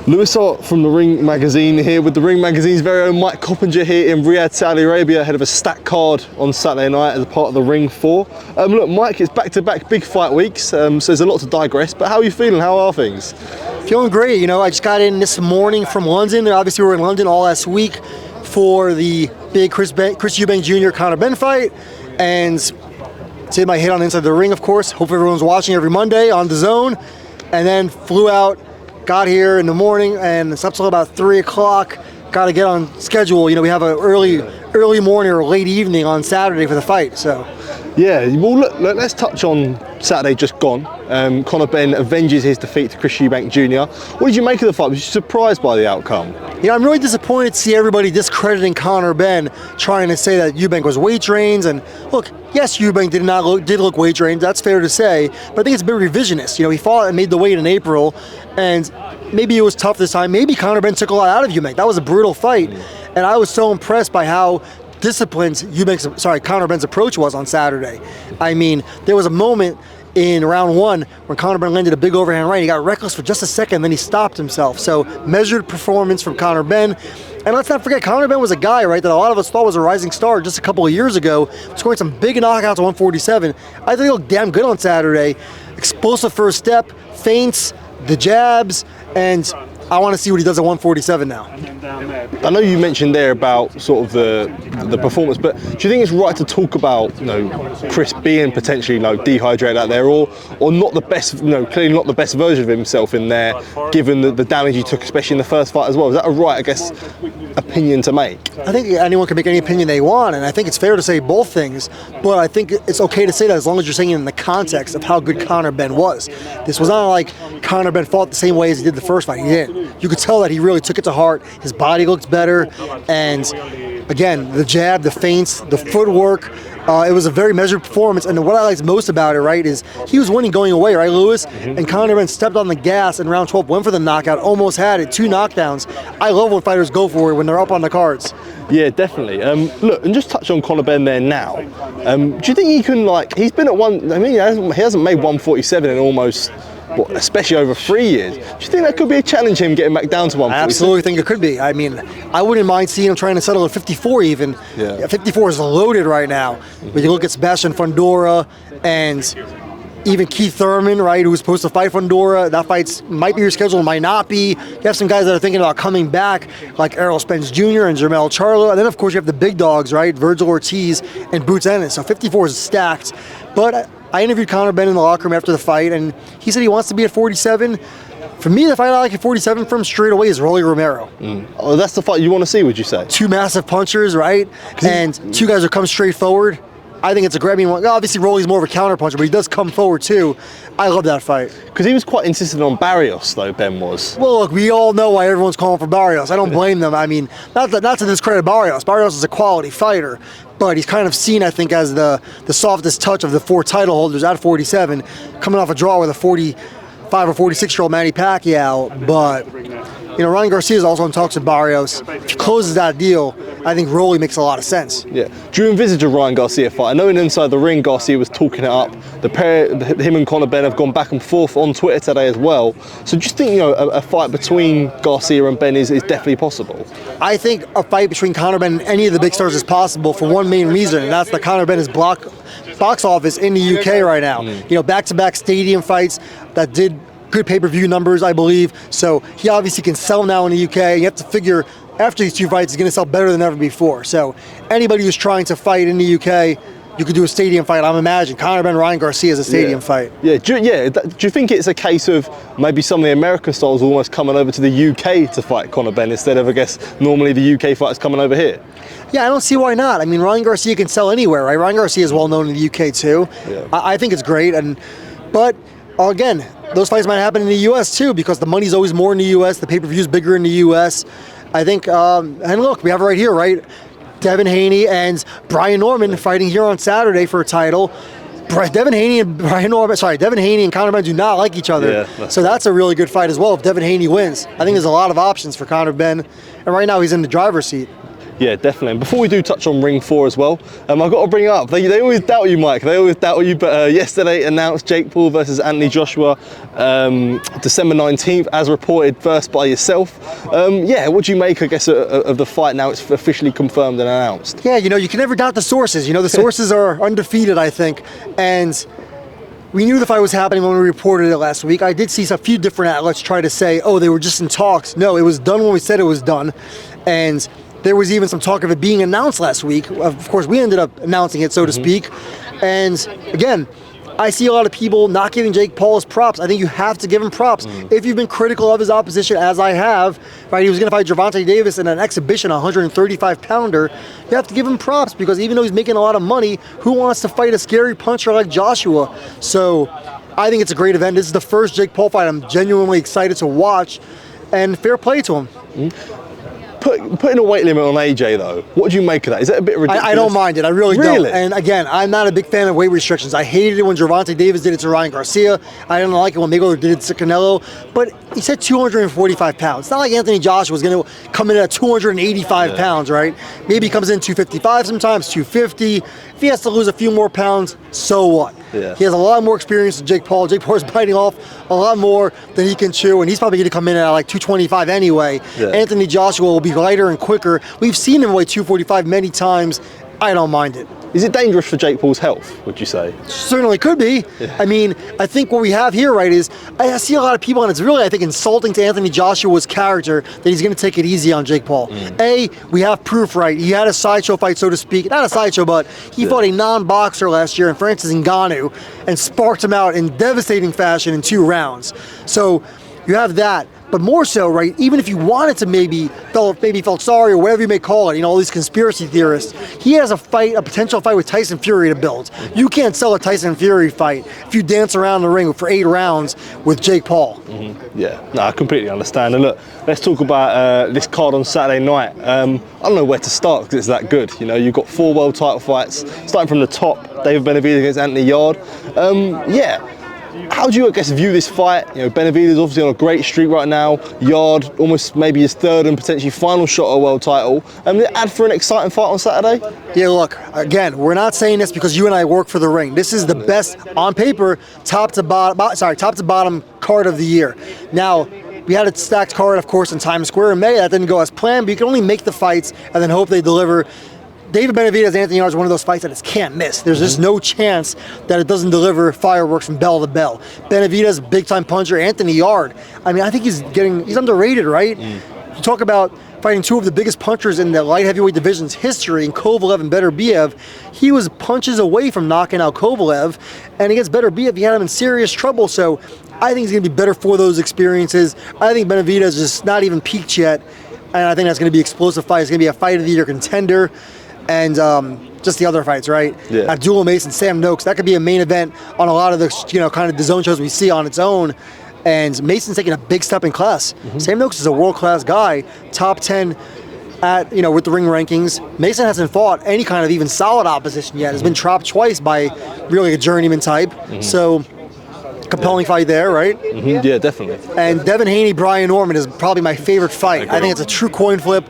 Lewis Hart from the Ring Magazine here with the Ring Magazine's very own Mike Coppinger here in Riyadh, Saudi Arabia, ahead of a stacked card on Saturday night as a part of the Ring 4. Look, Mike, it's back-to-back big fight weeks, so there's a lot to digress, but how are you feeling? How are things? Feeling great. You know, I just got in this morning from London. Obviously, we were in London all last week for the big Chris Eubank Jr. Conor Benn fight, and did my hit on Inside the Ring, of course. Hope everyone's watching every Monday on DAZN, and then flew out. Got here in the morning and slept till about 3 o'clock. Got to get on schedule. You know, we have an early morning or late evening on Saturday for the fight. So, yeah. Well, look, let's touch on Saturday just gone. Conor Benn avenges his defeat to Chris Eubank Jr. What did you make of the fight? Was you surprised by the outcome? You know, I'm really disappointed to see everybody discrediting Conor Benn, trying to say that Eubank was weight trained. And look, yes, Eubank did look weight trained. That's fair to say. But I think it's a bit revisionist. You know, he fought and made the weight in April, and maybe it was tough this time. Maybe Conor Benn took a lot out of Eubank. That was a brutal fight, and I was so impressed by how disciplined Conor Benn's approach was on Saturday. I mean, there was a moment in round one when Conor Benn landed a big overhand right. He got reckless for just a second, then he stopped himself. So measured performance from Conor Benn. And let's not forget, Conor Benn was a guy, right, that a lot of us thought was a rising star just a couple of years ago, scoring some big knockouts at 147. I think he looked damn good on Saturday. Explosive first step, feints, the jabs, and I want to see what he does at 147 now. I know you mentioned there about sort of the performance, but do you think it's right to talk about, you know, Chris being potentially, you know, dehydrated out there, or not the best, you know, clearly not the best version of himself in there, given the damage he took, especially in the first fight as well? Is that a right, I guess, opinion to make? I think anyone can make any opinion they want, and I think it's fair to say both things, but I think it's okay to say that as long as you're saying it in the context of how good Conor Benn was. This was not like Conor Benn fought the same way as he did the first fight. He didn't. You could tell that he really took it to heart. His body looked better, and again, the jab, the feints, the footwork, it was a very measured performance. And what I liked most about it, right, is he was winning going away, right, Lewis? And Conor Benn stepped on the gas in round 12, went for the knockout, almost had it, 2 knockdowns. I love when fighters go for it when they're up on the cards. Yeah, definitely. Look, and just touch on Conor Benn there now. Do you think he can, like, he's been at he hasn't made 147 in almost, especially over 3 years. Do you think that could be a challenge, him getting back down to 147? I absolutely think it could be. I mean, I wouldn't mind seeing him trying to settle at 54 even. Yeah, 54 is loaded right now. But you look at Sebastian Fundora and even Keith Thurman, right, who was supposed to fight Fundora. That fight might be rescheduled, might not be. You have some guys that are thinking about coming back, like Errol Spence Jr. and Jermell Charlo. And then, of course, you have the big dogs, right, Virgil Ortiz and Boots Ennis. So 54 is stacked. But I interviewed Conor Benn in the locker room after the fight, and he said he wants to be at 47. For me, the fight I like at 47 from straight away is Rolly Romero. Oh, that's the fight you want to see, would you say? 2 massive punchers, right? And 2 guys who come straight forward. I think it's a grabbing one. Obviously, Rolly's more of a counter puncher, but he does come forward too. I love that fight. Because he was quite insistent on Barrios, though, Benn was. Well, look, we all know why everyone's calling for Barrios. I don't blame them. I mean, not to discredit Barrios. Barrios is a quality fighter, but he's kind of seen, I think, as the softest touch of the 4 title holders at 47, coming off a draw with a 45 or 46-year-old Manny Pacquiao. But, you know, Ryan Garcia is also in talks with Barrios. If he closes that deal, I think Rolly makes a lot of sense. Yeah. Do you envisage a Ryan Garcia fight? I know in Inside the Ring, Garcia was talking it up. Him and Conor Benn have gone back and forth on Twitter today as well. So do you think, you know, a fight between Garcia and Benn is definitely possible? I think a fight between Conor Benn and any of the big stars is possible for one main reason, and that's that Conor Benn is box office in the UK right now. You know, back-to-back stadium fights that did good pay-per-view numbers, I believe. So he obviously can sell now in the UK. You have to figure after these 2 fights, he's going to sell better than ever before. So anybody who's trying to fight in the UK, you could do a stadium fight. I'm imagining Conor Benn, Ryan Garcia is a stadium fight. Yeah. Do you think it's a case of maybe some of the American stars almost coming over to the UK to fight Conor Benn instead of, I guess, normally the UK fighters coming over here? Yeah, I don't see why not. I mean, Ryan Garcia can sell anywhere, right? Ryan Garcia is well known in the UK too. Yeah. I think it's great, but again, those fights might happen in the US too, because the money's always more in the US, the pay-per-view's bigger in the US. I think, and look, we have it right here, right? Devin Haney and Brian Norman fighting here on Saturday for a title. Devin Haney and Conor Benn do not like each other. Yeah, so that's a really good fight as well if Devin Haney wins. I think there's a lot of options for Conor Benn, and right now he's in the driver's seat. Yeah, definitely. And before we do touch on Ring 4 as well, I've got to bring it up. They always doubt you, Mike. They always doubt you. But yesterday announced Jake Paul versus Anthony Joshua, December 19th, as reported first by yourself. Yeah, what do you make, I guess, of the fight now it's officially confirmed and announced? Yeah, you can never doubt the sources. The sources are undefeated, I think. And we knew the fight was happening when we reported it last week. I did see a few different outlets try to say, oh, they were just in talks. No, it was done when we said it was done. And there was even some talk of it being announced last week. Of course, we ended up announcing it, so to speak. And again, I see a lot of people not giving Jake Paul his props. I think you have to give him props. If you've been critical of his opposition, as I have, right? He was going to fight Gervonta Davis in an exhibition, 135-pounder. You have to give him props because even though he's making a lot of money, who wants to fight a scary puncher like Joshua? So I think it's a great event. This is the first Jake Paul fight I'm genuinely excited to watch, and fair play to him. Putting a weight limit on AJ though, what do you make of that? Is that a bit ridiculous? I don't mind it. I really don't. And again, I'm not a big fan of weight restrictions. I hated it when Gervonta Davis did it to Ryan Garcia. I didn't like it when Mayweather did it to Canelo. But he said 245 pounds. It's not like Anthony Joshua was going to come in at 285 pounds, right? Maybe he comes in 255 sometimes, 250. If he has to lose a few more pounds, so what? Yeah. He has a lot more experience than Jake Paul. Jake Paul is biting off a lot more than he can chew, and he's probably going to come in at like 225 anyway. Yeah. Anthony Joshua will be lighter and quicker. We've seen him weigh 245 many times. I don't mind it. Is it dangerous for Jake Paul's health, would you say? Certainly could be. Yeah. I mean, I think what we have here, right, is I see a lot of people, and it's really, I think, insulting to Anthony Joshua's character that he's going to take it easy on Jake Paul. We have proof, right? He had a sideshow fight, so to speak. Not a sideshow, but he fought a non-boxer last year in Francis Ngannou and sparked him out in devastating fashion in 2 rounds. So you have that. But more so, right, even if you wanted to maybe felt sorry or whatever you may call it, all these conspiracy theorists, he has a potential fight with Tyson Fury to build. You can't sell a Tyson Fury fight if you dance around the ring for 8 rounds with Jake Paul. Yeah, no, I completely understand. And look, let's talk about this card on Saturday night. I don't know where to start because it's that good. You've got 4 world title fights, starting from the top, David Benavidez against Anthony Yarde. Yeah. How do you, I guess, view this fight? Benavidez obviously on a great streak right now. Yarde almost maybe his 3rd and potentially final shot at a world title. Add for an exciting fight on Saturday? Yeah, look, again, we're not saying this because you and I work for the ring. This is the best, on paper, top to bottom card of the year. Now, we had a stacked card, of course, in Times Square in May. That didn't go as planned, but you can only make the fights and then hope they deliver. David Benavidez, Anthony Yarde is one of those fights that it can't miss. There's just no chance that it doesn't deliver fireworks from bell to bell. Benavidez, big-time puncher. Anthony Yarde, I mean, I think he's underrated, right? You talk about fighting 2 of the biggest punchers in the light heavyweight division's history in Kovalev and Beterbiev. He was punches away from knocking out Kovalev, and against Beterbiev, he had him in serious trouble. So I think he's going to be better for those experiences. I think Benavidez is just not even peaked yet, and I think that's going to be an explosive fight. It's going to be a fight of the year contender. And just the other fights, right? Yeah. Abdullah Mason, Sam Noakes, that could be a main event on a lot of the kind of the zone shows we see on its own. And Mason's taking a big step in class. Sam Noakes is a world-class guy, top 10 at with the ring rankings. Mason hasn't fought any kind of even solid opposition yet. Has been dropped twice by really a journeyman type. So compelling fight there, right? Yeah, definitely. And Devin Haney, Brian Norman is probably my favorite fight. I think it's a true coin flip.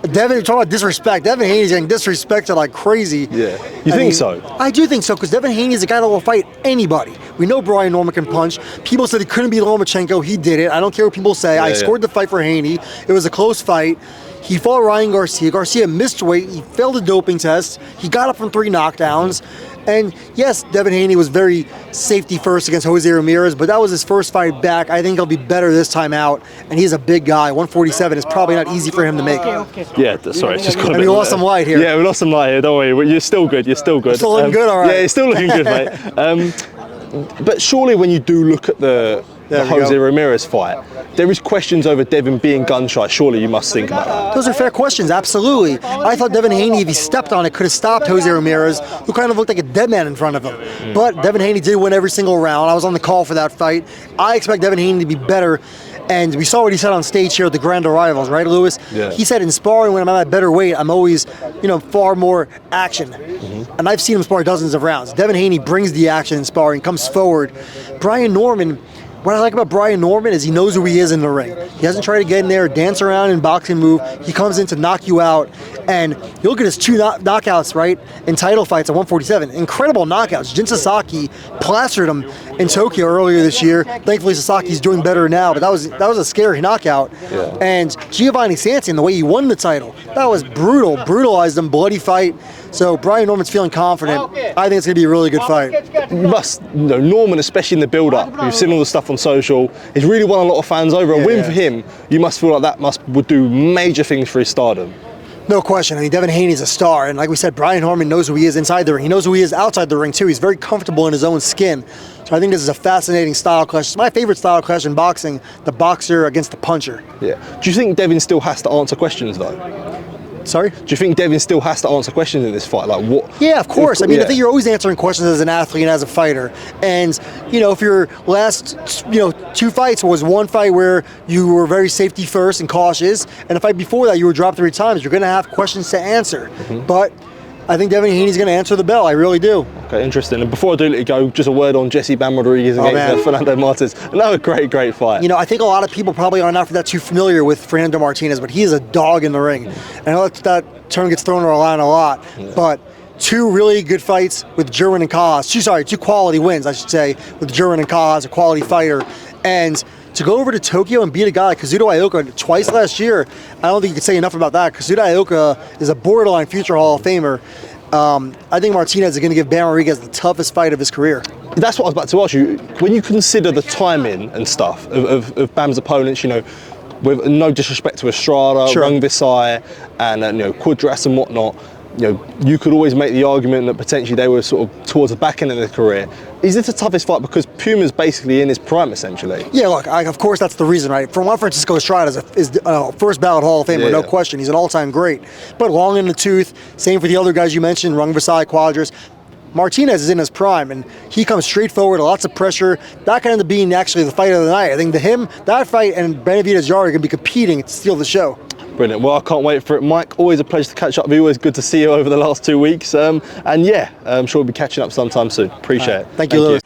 Devin, you're talking about disrespect. Devin Haney's getting disrespected like crazy. Yeah. You think so? I do think so, because Devin Haney is a guy that will fight anybody. We know Brian Norman can punch. People said he couldn't beat Lomachenko. He did it. I don't care what people say. I scored the fight for Haney. It was a close fight. He fought Ryan Garcia. Garcia missed weight. He failed a doping test. He got up from 3 knockdowns. And yes, Devin Haney was very safety first against Jose Ramirez, but that was his first fight back. I think he'll be better this time out. And he's a big guy. 147 is probably not easy for him to make. Yeah, sorry, it's just got a bit. We lost some light here. Yeah, we lost some light here, don't worry. You're still good, you're still good. Still looking good, all right. Yeah, you're still looking good, mate. But surely when you do look at the Jose Ramirez fight, there is questions over Devin being gun shy. Surely you must think about that. Those are fair questions, absolutely. I thought Devin Haney, if he stepped on it, could have stopped Jose Ramirez, who kind of looked like a dead man in front of him. But Devin Haney did win every single round. I was on the call for that fight. I expect Devin Haney to be better. And we saw what he said on stage here at the Grand Arrivals, right, Lewis? Yeah. He said in sparring, when I'm at better weight, I'm always, far more action. And I've seen him spar dozens of rounds. Devin Haney brings the action in sparring, comes forward. Brian Norman, what I like about Brian Norman is he knows who he is in the ring. He doesn't try to get in there, dance around and boxing move. He comes in to knock you out. And you look at his 2 knockouts, right, in title fights at 147. Incredible knockouts. Jin Sasaki plastered him in Tokyo earlier this year. Thankfully, Sasaki's doing better now, but that was a scary knockout. Yeah. And Giovanni Santin, the way he won the title, that was brutal. Brutalized him, bloody fight. So Brian Norman's feeling confident. I think it's going to be a really good fight. Norman, especially in the build-up, you've seen all the stuff on social, he's really won a lot of fans over. A win for him, you must feel like that would do major things for his stardom. No question. I mean, Devin Haney's a star, and like we said, Brian Norman knows who he is inside the ring. He knows who he is outside the ring, too. He's very comfortable in his own skin. So I think this is a fascinating style clash. It's my favorite style clash in boxing, the boxer against the puncher. Yeah. Do you think Devin still has to answer questions, though? Sorry? Do you think Devin still has to answer questions in this fight? Like what? Yeah, of course. I mean, I think you're always answering questions as an athlete and as a fighter. And, if your last, 2 fights was one fight where you were very safety first and cautious, and a fight before that you were dropped 3 times, you're going to have questions to answer. Mm-hmm. But I think Devin Haney's going to answer the bell. I really do. Okay, interesting. And before I do let you go, just a word on Jesse Bam Rodriguez against Fernando Martinez. Another great fight. I think a lot of people probably are not that too familiar with Fernando Martinez, but he is a dog in the ring. And I know that term gets thrown around a lot, but 2 really good fights with Jerwin and Kaas. 2 quality wins, I should say, with Jerwin and Kaas, a quality fighter. And to go over to Tokyo and beat a guy like Kazuto Ioka twice last year, I don't think you can say enough about that. Kazuto Ioka is a borderline future Hall of Famer. I think Martinez is going to give Bam Rodriguez the toughest fight of his career. That's what I was about to ask you. When you consider the timing and stuff of Bam's opponents, with no disrespect to Estrada, Rung Visai, and Quadras and whatnot, you could always make the argument that potentially they were sort of towards the back end of their career. Is this the toughest fight because Puma's basically in his prime, essentially? Yeah, look, of course that's the reason, right? For Juan Francisco Estrada is first ballot Hall of Famer, no question. He's an all-time great. But long in the tooth, same for the other guys you mentioned, Rung Visai, Quadras. Martinez is in his prime, and he comes straight forward, lots of pressure. That could end up being actually the fight of the night. I think that fight and Benavidez Yarde are going to be competing to steal the show. Brilliant. Well, I can't wait for it, Mike. Always a pleasure to catch up with you. Always good to see you over the last 2 weeks. I'm sure we'll be catching up sometime soon. Appreciate it. Thank you, Lewis.